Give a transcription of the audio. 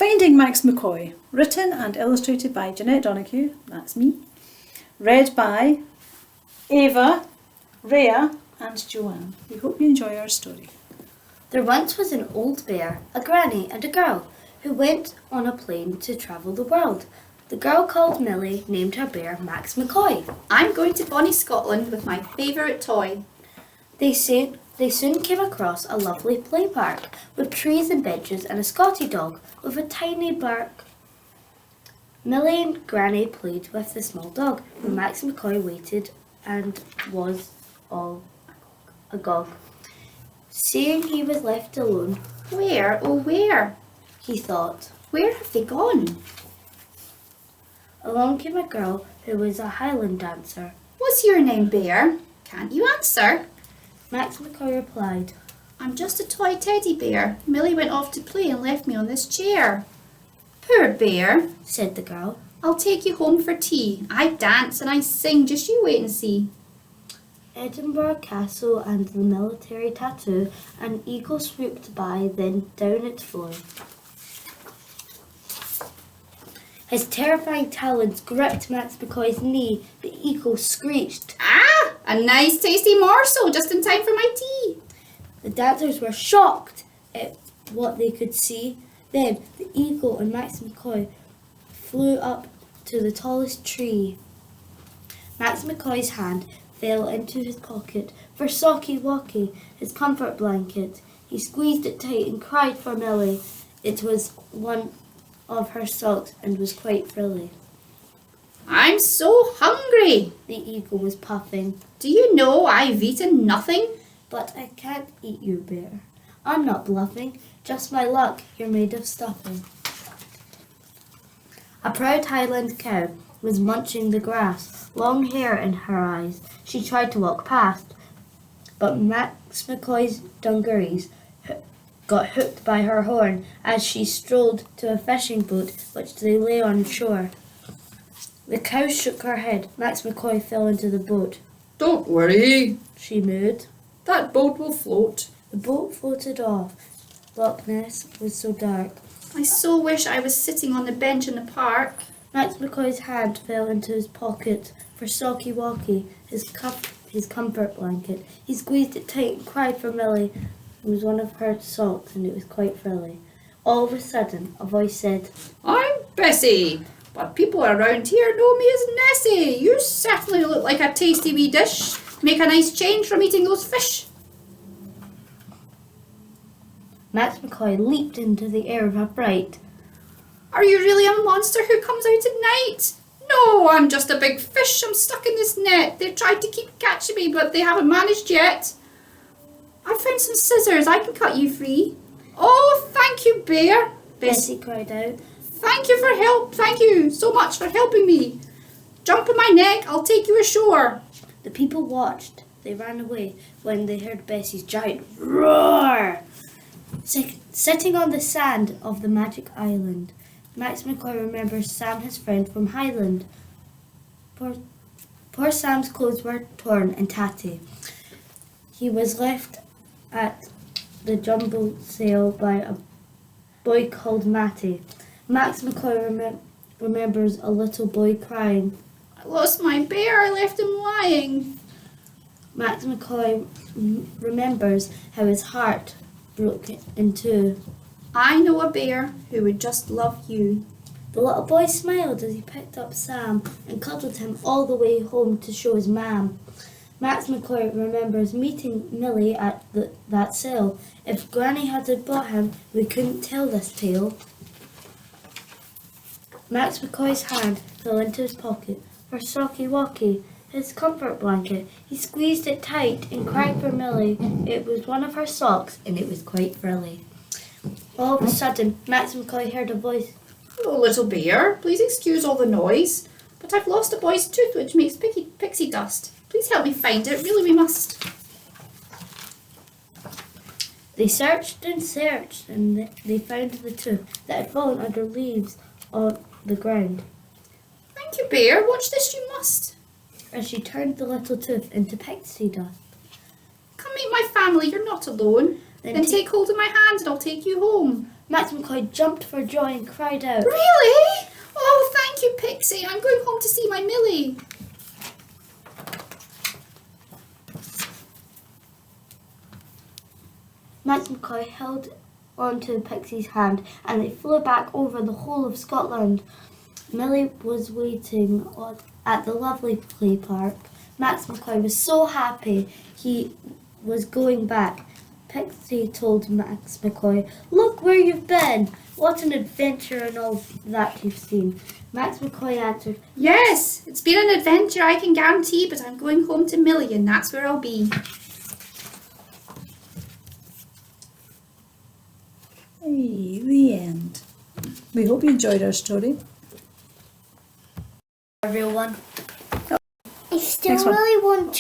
Finding Max McCoy, written and illustrated by Jeanette Donoghue, that's me, read by Ava, Rhea and Joanne. We hope you enjoy our story. There once was an old bear, a granny and a girl who went on a plane to travel the world. The girl called Millie named her bear Max McCoy. I'm going to bonny Scotland with my favourite toy. They soon came across a lovely play park with trees and benches and a Scotty dog with a tiny bark. Millie and Granny played with the small dog, but Max McCoy waited and was all agog. Seeing he was left alone, Where, oh where? he thought. Where have they gone? Along came a girl who was a Highland dancer. What's your name, bear? Can't you answer? Max McCoy replied, I'm just a toy teddy bear. Millie went off to play and left me on this chair. Poor bear, said the girl. I'll take you home for tea. I dance and I sing, just you wait and see. Edinburgh Castle and the military tattoo, an eagle swooped by, then down it flew. His terrifying talons gripped Max McCoy's knee. The eagle screeched. Ah, a nice tasty morsel, just in time for my tea. The dancers were shocked at what they could see. Then the eagle and Max McCoy flew up to the tallest tree. Max McCoy's hand fell into his pocket for Socky Wocky, his comfort blanket. He squeezed it tight and cried for Millie. It was one of her socks and was quite frilly. I'm so hungry, the eagle was puffing. Do you know I've eaten nothing? But I can't eat you, bear. I'm not bluffing, just my luck, you're made of stuffing. A proud Highland cow was munching the grass, long hair in her eyes. She tried to walk past, but Max McCoy's dungarees got hooked by her horn as she strolled to a fishing boat which they lay on shore. The cow shook her head. Max McCoy fell into the boat. Don't worry, she mooed. That boat will float. The boat floated off. Loch Ness was so dark. I so wish I was sitting on the bench in the park. Max McCoy's hand fell into his pocket for Socky Wocky, his comfort blanket. He squeezed it tight and cried for Millie. It was one of her socks and it was quite frilly. All of a sudden, a voice said, I'm Bessie, but people around here know me as Nessie. You certainly look like a tasty wee dish. Make a nice change from eating those fish. Max McCoy leaped into the air with a fright. Are you really a monster who comes out at night? No, I'm just a big fish. I'm stuck in this net. They've tried to keep catching me, but they haven't managed yet. I found some scissors. I can cut you free. Oh, thank you, bear. Bessie cried out. Thank you for help. Thank you so much for helping me. Jump in my neck. I'll take you ashore. The people watched. They ran away when they heard Bessie's giant roar. Sitting on the sand of the magic island, Max McCoy remembers Sam, his friend from Highland. Poor Sam's clothes were torn and tatty. He was left at the jumble sale by a boy called Matty. Max McCoy remembers a little boy crying. I lost my bear. I left him lying. Max McCoy remembers how his heart broke in two. I know a bear who would just love you. The little boy smiled as he picked up Sam and cuddled him all the way home to show his mam. Max McCoy remembers meeting Millie at that sale. If Granny hadn't bought him, we couldn't tell this tale. Max McCoy's hand fell into his pocket for Socky Wocky, his comfort blanket. He squeezed it tight and cried for Millie. It was one of her socks and it was quite frilly. All of a sudden, Max McCoy heard a voice. Hello, little bear. Please excuse all the noise, but I've lost a boy's tooth which makes pixie dust. Please help me find it. Really, we must. They searched and searched and they found the tooth that had fallen under leaves on the ground. Thank you, bear. Watch this, you must. As she turned the little tooth into pixie dust. Come meet my family. You're not alone. Then take hold of my hand and I'll take you home. Max McCoy jumped for joy and cried out, Really? Oh, thank you, Pixie. I'm going home to see my Millie. Max McCoy held onto Pixie's hand and they flew back over the whole of Scotland. Millie was waiting at the lovely play park. Max McCoy was so happy he was going back. Pixie told Max McCoy, "Look where you've been! What an adventure and all that you've seen." Max McCoy answered, Yes, it's been an adventure, I can guarantee, but I'm going home to Millie and that's where I'll be. Hey, the end. We hope you enjoyed our story. "A real one." I still Next one. really want to